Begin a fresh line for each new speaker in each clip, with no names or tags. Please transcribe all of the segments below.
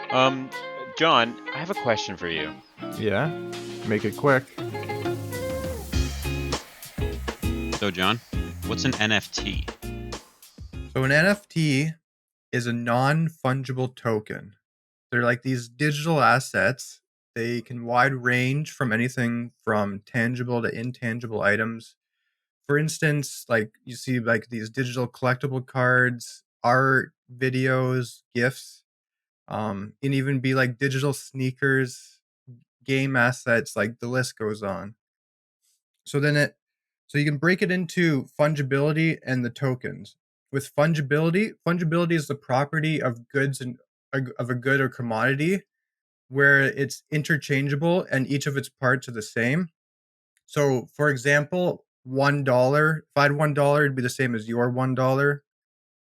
Um, John, I have a question for you.
Yeah, make it quick.
So, John, what's an NFT?
So an NFT is a non-fungible token. They're like these digital assets. They can wide range from anything from tangible to intangible items. For instance, like you see like these digital collectible cards, art, videos, gifts, and even be like digital sneakers, game assets, like the list goes on. So then it so you can break it into fungibility and the tokens. With fungibility is the property of goods and of a good or commodity where it's interchangeable and each of its parts are the same. So for example, $1, if I had $1, it'd be the same as your $1.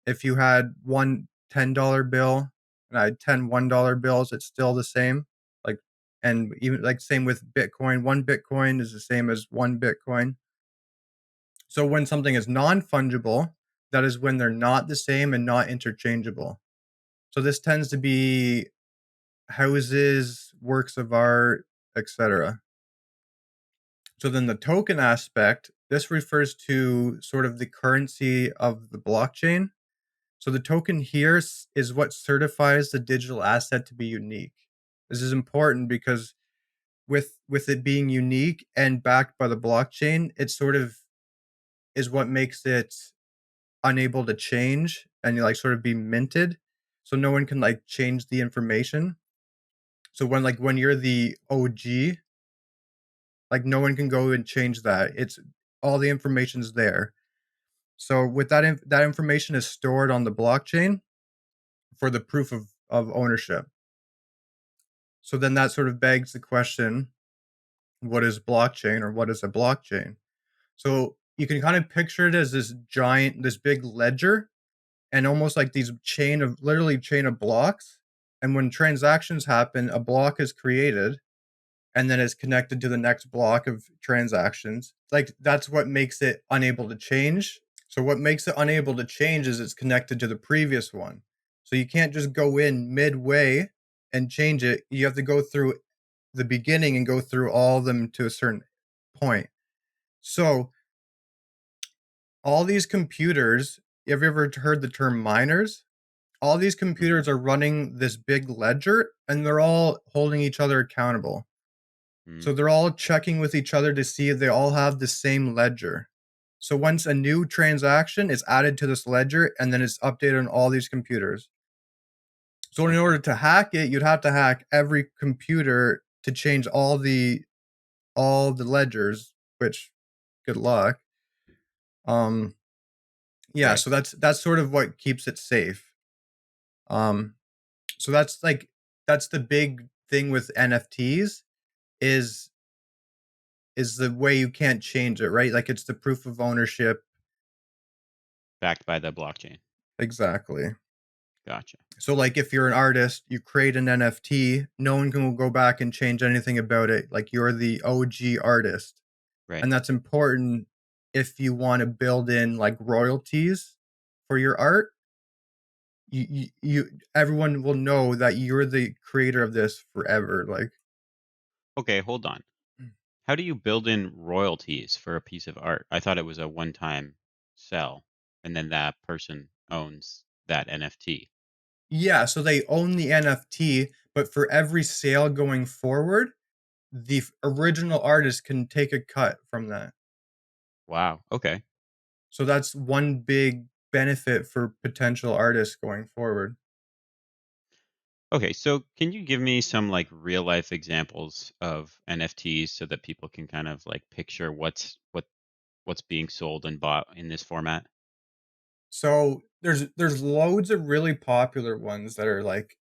If you had one $10 bill and I had 10 $1 bills, it's still the same. Like and even like same with Bitcoin. One Bitcoin is the same as one Bitcoin. So when something is non-fungible, that is when they're not the same and not interchangeable. So this tends to be houses, works of art, etc. So then the token aspect, this refers to sort of the currency of the blockchain. So the token here is what certifies the digital asset to be unique. This is important because with it being unique and backed by the blockchain, it sort of is what makes it unable to change and like sort of be minted, so no one can like change the information. So when you're the OG, like no one can go and change that. It's all the information's there. So with that information is stored on the blockchain for the proof of ownership. So then that sort of begs the question, what is blockchain or what is a blockchain? So you can kind of picture it as this big ledger and almost like these chain of blocks. And when transactions happen, a block is created and then it's connected to the next block of transactions. Like that's what makes it unable to change. So what makes it unable to change is it's connected to the previous one. So you can't just go in midway and change it. You have to go through the beginning and go through all of them to a certain point. So all these computers, have you ever heard the term miners? All these
Hmm.
computers are running this big ledger and they're all holding each other accountable.
Hmm.
So they're all checking with each other to see if they all have the same ledger. So once a new transaction is added to this ledger and then it's updated on all these computers. So in
Okay.
order to hack it, you'd have to hack every computer to change all the ledgers, which good luck. Um yeah,
Right.
so that's sort of what keeps it safe. Um so that's the big thing with NFTs is is the way you can't change it, right? Like it's the proof of ownership.
Backed by the blockchain.
Exactly.
Gotcha.
So like if you're an artist, you create an NFT, no one can go back and change anything about it. Like you're the OG artist.
Right.
And that's important if you want to build in like royalties for your art. You everyone will know that you're the creator of this forever. Like
Okay, hold on. How do you build in royalties for a piece of art? I thought it was a one-time sell, and then that person owns that NFT.
yeah, so they own the NFT, but for every sale going forward, the original artist can take a cut from that.
Wow. Okay.
So that's one big benefit for potential artists going forward.
Okay, so can you give me some like real life examples of NFTs so that people can kind of like picture what's being sold and bought in this format?
So there's loads of really popular ones that are like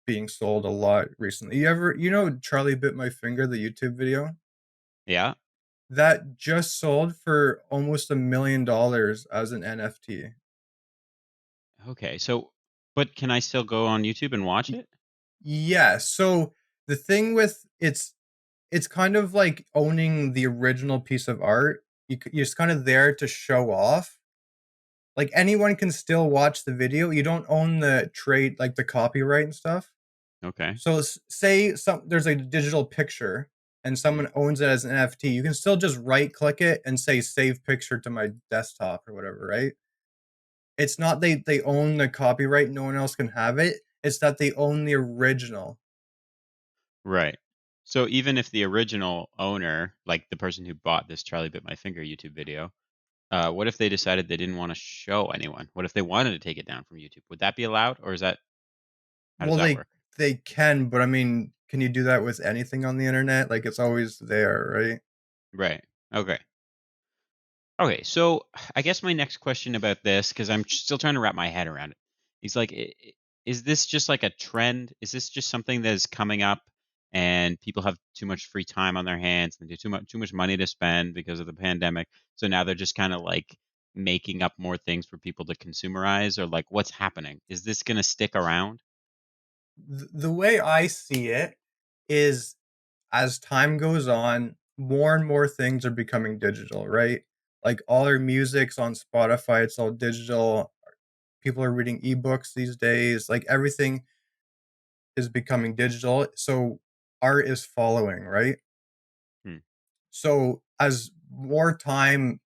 being sold a lot recently. You know Charlie Bit My Finger, the YouTube video?
Yeah.
That just sold for almost $1 million as an NFT.
Okay. So, but can I still go on YouTube and watch it?
Yeah, so the thing with it's kind of like owning the original piece of art. You're just kind of there to show off. Like anyone can still watch the video. You don't own the trade, like the copyright and stuff.
Okay.
So say there's a digital picture and
Hmm.
someone owns it as an NFT, you can still just right click it and say save picture to my desktop or whatever, right? It's not they own the copyright, no one else can have it. It's that they own the original.
Right. So even if the original owner, like the person who bought this Charlie Bit My Finger YouTube video, what if they decided they didn't want to show anyone? What if they wanted to take it down from YouTube? Would that be allowed, or is that how does
Well,
that work?
they can, but I mean, can you do that with anything on the internet? Like it's always there, right?
Right. Okay. Okay, so I guess my next question about this, because I'm still trying to wrap my head around it, is like, is this just like a trend? Is this just something that is coming up, and people have too much free time on their hands and too much money to spend because of the pandemic? So now they're just kind of like making up more things for people to consumerize, or like what's happening? Is this going to stick around?
The way I see it is as time goes on, more and more things are becoming digital, right? Like all our music's on Spotify, it's all digital. People are reading ebooks these days. Like everything is becoming digital. So art is following, right?
Hmm.
So as more time,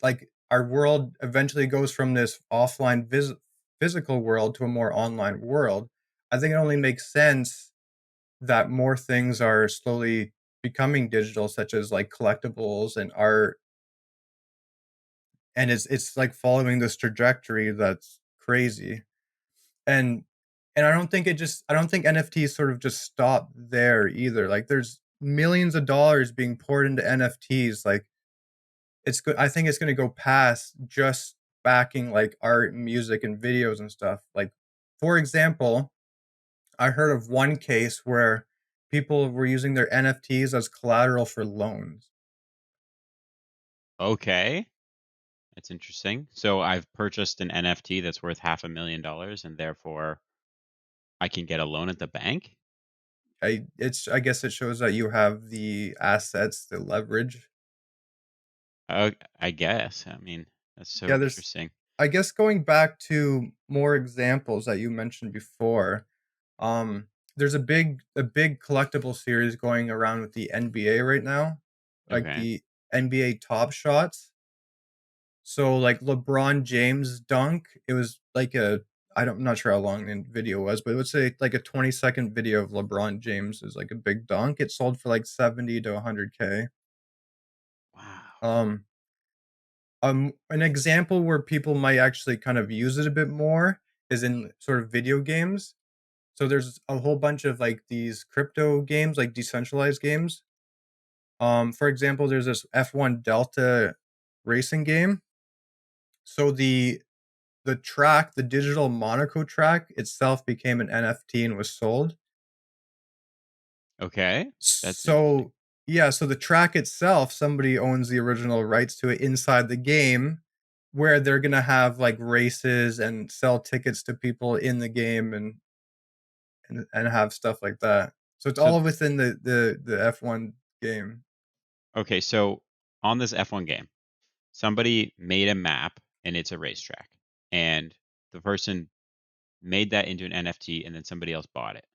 like our world eventually goes from this offline physical world to a more online world, I think it only makes sense that more things are slowly becoming digital, such as like collectibles and art, and it's like following this trajectory that's crazy. And I don't think NFTs sort of just stop there either. Like there's millions of dollars being poured into NFTs. Like it's good. I think it's going to go past just backing like art, and music, and videos and stuff. Like for example, I heard of one case where people were using their NFTs as collateral for loans.
Okay, that's interesting. So I've purchased an NFT that's worth $500,000, and therefore I can get a loan at the bank.
I guess it shows that you have the assets, the leverage.
I guess. I mean, that's
Yeah,
so
there's
interesting.
I guess going back to more examples that you mentioned before, there's a big collectible series going around with the NBA right now, like
Okay.
the NBA Top Shots. So like LeBron James dunk, it was like I'm not sure how long the video was, but it would say like a 20-second video of LeBron James is like a big dunk. It sold for like 70 to 100K.
Wow.
Um, an example where people might actually kind of use it a bit more is in sort of video games. So there's a whole bunch of like these crypto games, like decentralized games. For example, there's this F1 Delta racing game. So the track, the digital Monaco track itself became an NFT and was sold.
Okay. That's interesting.
So yeah, so the track itself, somebody owns the original rights to it inside the game, where they're gonna have like races and sell tickets to people in the game and have stuff like that. So it's
So
all within the F1 game.
okay, so on this F1 game, somebody made a map and it's a racetrack. And the person made that into an NFT and then somebody else bought it.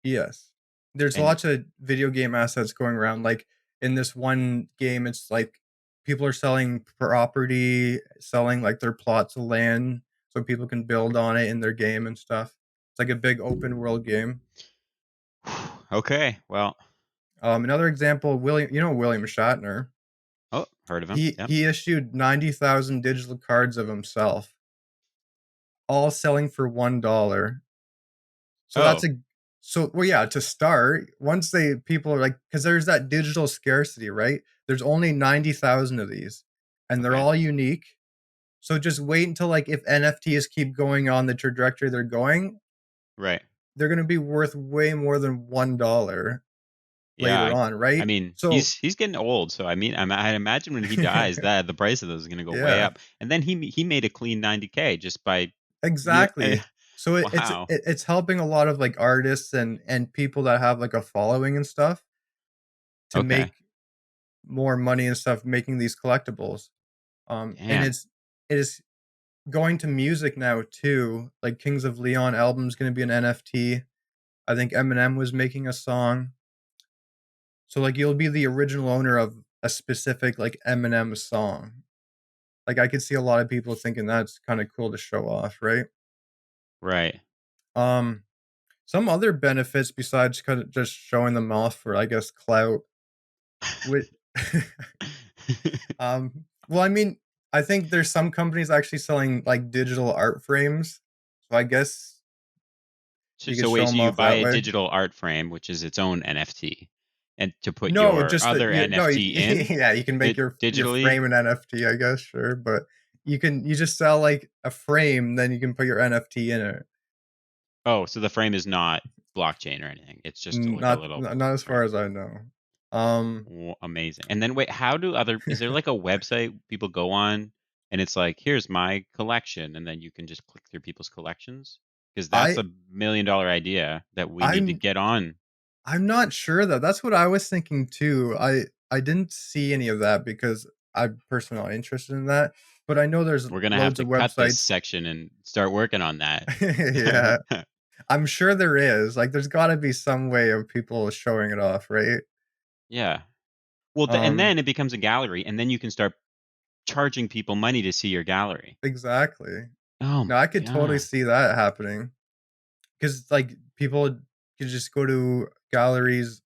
Yes. There's
And
lots of video game assets going around. Like in this one game, it's like people are selling property, selling like their plots of land so people can build on it in their game and stuff. It's like a big open world game.
okay, well,
Another example, William Shatner.
oh, heard of him. Yep.
He issued 90,000 digital cards of himself, all selling for $1. So that's
Oh,
a so well, yeah, to start, once they people are like, because there's that digital scarcity, right? There's only 90,000 of these, and they're
okay.
all unique. So just wait until like if NFTs keep going on the trajectory they're going,
Right.
they're gonna be worth way more than $1
Yeah.
later on,
I
right?
mean,
So
he's getting old, so I mean, I imagine when he dies, that the price of those is going to go way
yeah,
up. And then he made a clean 90K just by you know,
exactly. So
wow.
it's helping a lot of like artists and people that have like a following and stuff to
Okay.
make more money and stuff making these collectibles. And
Damn.
it is going to music now too. Like Kings of Leon album's going to be an NFT. I think Eminem was making a song. So like you'll be the original owner of a specific like Eminem song. Like I could see a lot of people thinking that's kind of cool to show off, right?
Right.
Um some other benefits besides kind of just showing them off for I guess clout with well I mean I think there's some companies actually selling like digital art frames. So I guess
So,
you could
so
show
wait, so
them
you
off
buy
that
a
way.
digital art frame, which is its own NFT, and to put
No,
your
just that
other
you no,
NFT in
yeah, you can make your
digitally.
frame an NFT, I guess, sure, but you just sell, like, a frame, then you can put your NFT in it.
Oh, so the frame is not blockchain or anything. It's just like a little
Not as
frame.
far as I know. Um,
Amazing. And then wait, how do other, is there like a website people go on and it's like, here's my collection, and then you can just click through people's collections? Because that's
I
$1 million idea that we need to
I'm
get on.
I'm not sure, though, that's what I was thinking too. I didn't see any of that because I'm personally not interested in that, but I know there's
We're gonna have
loads
to
of
cut this
websites.
section and start working on that.
Yeah, I'm sure there is, like, there's gotta be some way of people showing it off, right?
Yeah. Well, and
Um
then it becomes a gallery, and then you can start charging people money to see your gallery.
Exactly.
Oh
No,
my
I could totally
god.
see that happening because, like, people could just go to galleries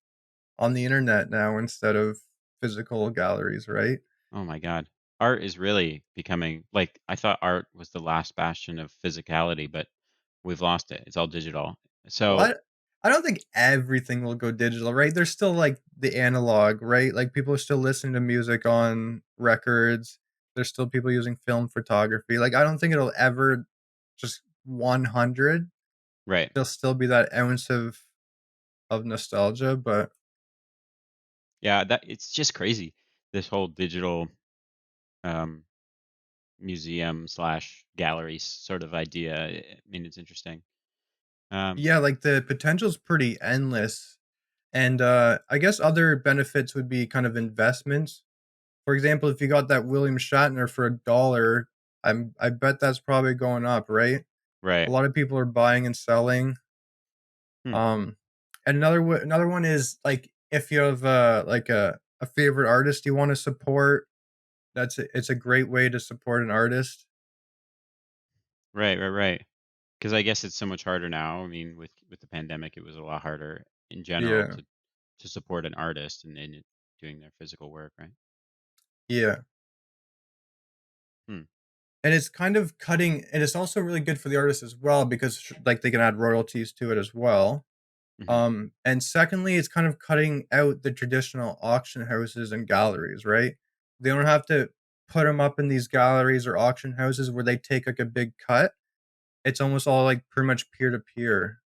on the internet now instead of physical galleries, right?
Oh my god. Art is really becoming like, I thought art was the last bastion of physicality, but we've lost it. It's all digital.
Well,
So,
I don't think everything will go digital, right? There's still, like, the analog, right? Like, people are still listening to music on records. There's still people using film photography. Like, I don't think it'll ever just 100.
right.
There'll still be that ounce of nostalgia, but
Yeah, that it's just crazy. This whole digital um museum slash gallery sort of idea. I mean, it's interesting. Um,
yeah, like, the potential's pretty endless. And, I guess other benefits would be kind of investments. For example, if you got that William Shatner for $1, I bet that's probably going up, right? A
right.
lot of people are buying and selling.
Hmm.
Um, and another one is, like, if you have, like, a favorite artist you wanna support, it's a great way to support an artist.
Right, right, right. Because I guess it's so much harder now. I mean, with the pandemic, it was a lot harder in general
Yeah,
to support an artist and doing their physical work, right?
yeah.
Hmm.
And it's kind of cutting and it's also really good for the artist as well because, like, they can add royalties to it as well.
Hmm.
And secondly, it's kind of cutting out the traditional auction houses and galleries, right? They don't have to put them up in these galleries or auction houses where they take like a big cut. It's almost all like pretty much peer to peer.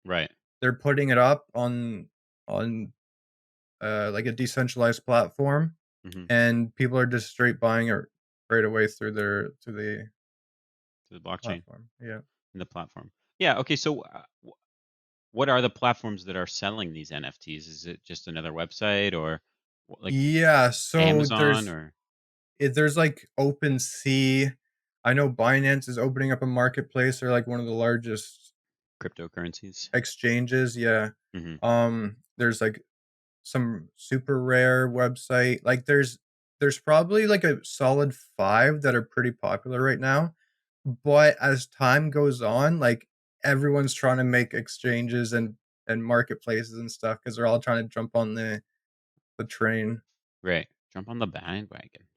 Right.
They're putting it up on like a decentralized platform,
Hmm.
and people are just straight buying it right away through the
To the blockchain
platform. Yeah.
and the platform. Yeah. Okay. So, what are the platforms that are selling these NFTs? Is it just another website, or like
Yeah. So
Amazon or
there's like OpenSea. I know Binance is opening up a marketplace. They're like one of the largest
cryptocurrencies?
exchanges. Yeah.
Hmm.
There's like some super rare website. Like there's probably like a solid five that are pretty popular right now. But as time goes on, like everyone's trying to make exchanges and marketplaces and stuff because they're all trying to jump on the train.
Right. Jump on the bandwagon.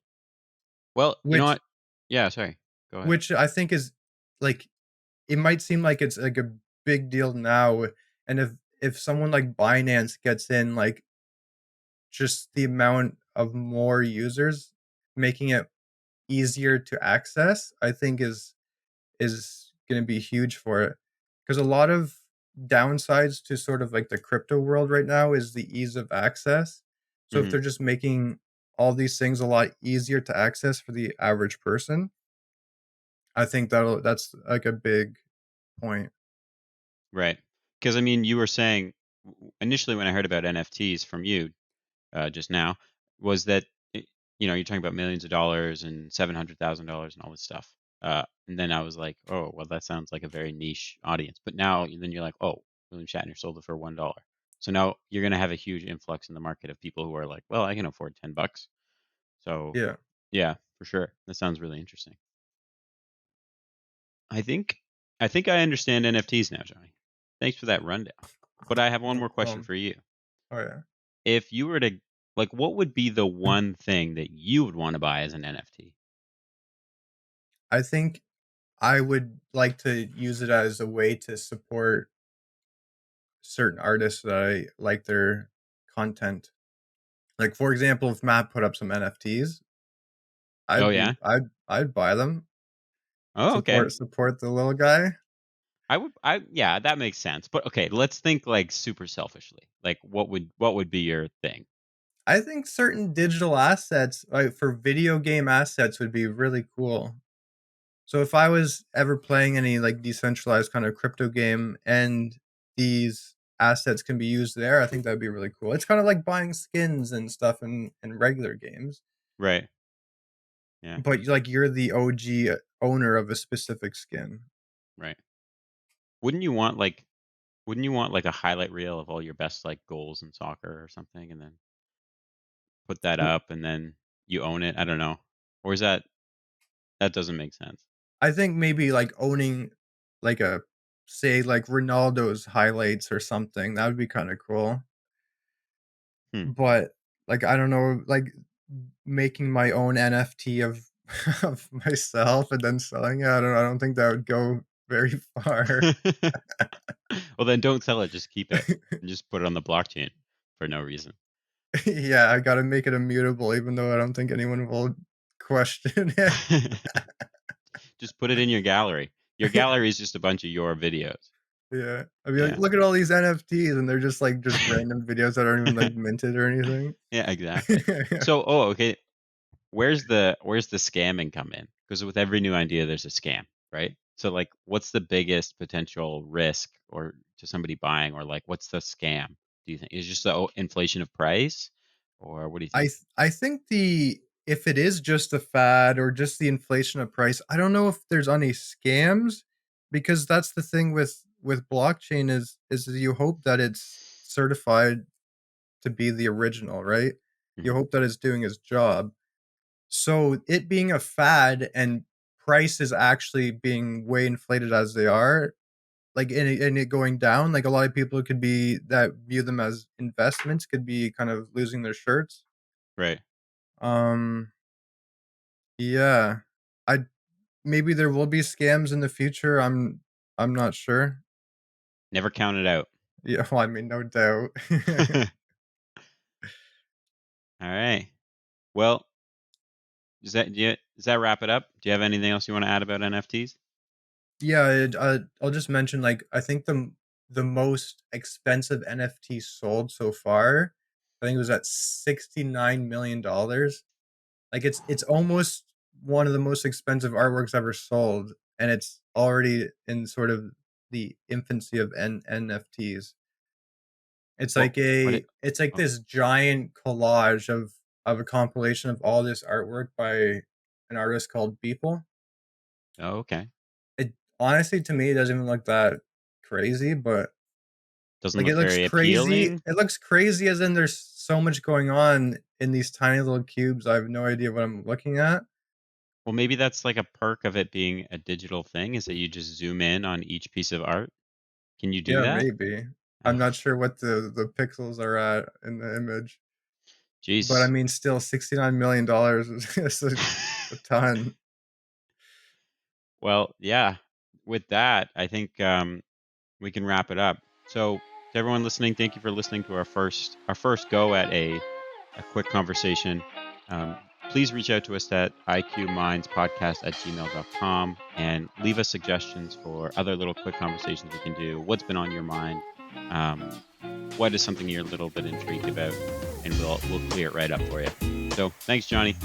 Well, you know
Which
what? Yeah. Sorry. Go ahead.
which I think is like it might seem like it's like a big deal now, and if someone like Binance gets in, like, just the amount of more users making it easier to access, I think is gonna be huge for it. Because a lot of downsides to sort of like the crypto world right now is the ease of access. So if
Hmm.
they're just making all these things a lot easier to access for the average person, I think that's like a big point.
Right. Because I mean, you were saying initially when I heard about NFTs from you just now was that you're talking about millions of dollars and $700,000 and all this stuff. And then I was like, oh, well, that sounds like a very niche audience. But now then you're like, oh, William Shatner sold it for $1. So now you're going to have a huge influx in the market of people who are like, well, I can afford $10. So
Yeah.
yeah, for sure. That sounds really interesting. I think I understand NFTs now, Johnny. Thanks for that rundown. But I have one
No
more question
problem.
for you.
Oh yeah.
If you were to like, what would be the one thing that you would want to buy as an NFT?
I think I would like to use it as a way to support certain artists that I like their content. Like for example, if Matt put up some NFTs,
Oh
I'd be
yeah.
I'd buy them.
Oh okay.
Support the little guy.
Yeah, that makes sense. But okay, let's think like super selfishly. Like what would be your thing?
I think certain digital assets, like for video game assets, would be really cool. So if I was ever playing any like decentralized kind of crypto game and these assets can be used there, I think that'd be really cool. It's kind of like buying skins and stuff in regular games,
Right. Yeah.
but like you're the OG owner of a specific skin.
Right. Wouldn't you want like a highlight reel of all your best like goals in soccer or something and then put that up and then you own it? I don't know. Or is that doesn't make sense.
I think maybe like owning like a say like Ronaldo's highlights or something. That would be kind of cool.
Hmm.
But like I don't know, like making my own NFT of of myself and then selling it. I don't think that would go very far.
Well, then don't sell it. Just keep it and just put it on the blockchain for no reason.
Yeah, I got to make it immutable, even though I don't think anyone will question it.
Just put it in your gallery. Your gallery is just a bunch of your videos.
Yeah, I mean, like,
Yeah.
look at all these NFTs, and they're just like just random videos that aren't even like minted or anything.
Yeah, exactly. So, oh, okay. Where's the scamming come in? Because with every new idea, there's a scam, right? So, like, what's the biggest potential risk or to somebody buying, or like, what's the scam? Do you think is just the inflation of price, or what do you think?
I think the if it is just a fad or just the inflation of price, I don't know if there's any scams because that's the thing with blockchain is you hope that it's certified to be the original, right? You
Mhm.
hope that it's doing its job. So it being a fad and prices actually being way inflated as they are, like in it going down, like a lot of people could be that view them as investments could be kind of losing their shirts.
Right.
Um yeah. I maybe there will be scams in the future. I'm not sure.
Never count it out.
Yeah, well, I mean no doubt.
All right. Well, does that wrap it up? Do you have anything else you want to add about NFTs?
Yeah, I'll just mention like I think the most expensive NFT sold so far, I think it was at $69 million. Like it's almost one of the most expensive artworks ever sold, and it's already in sort of the infancy of NFTs. It's like
Oh,
this giant collage of a compilation of all this artwork by an artist called Beeple.
oh, okay.
It honestly to me it doesn't even look that crazy, but
Doesn't
like
look very appealing.
it looks crazy as in there's so much going on in these tiny little cubes. I have no idea what I'm looking at.
Well, maybe that's like a perk of it being a digital thing is that you just zoom in on each piece of art. Can you do
Yeah,
that?
maybe. I'm
Ugh,
not sure what the pixels are at in the image, but I
jeez.
mean, still $69 million is a ton.
Well, yeah. With that, I think we can wrap it up. So, to everyone listening, thank you for listening to our first go at a quick conversation. Please reach out to us at iqmindspodcast@gmail.com and leave us suggestions for other little quick conversations we can do. What's been on your mind? Um, what is something you're a little bit intrigued about? And we'll clear it right up for you. So thanks, Johnny.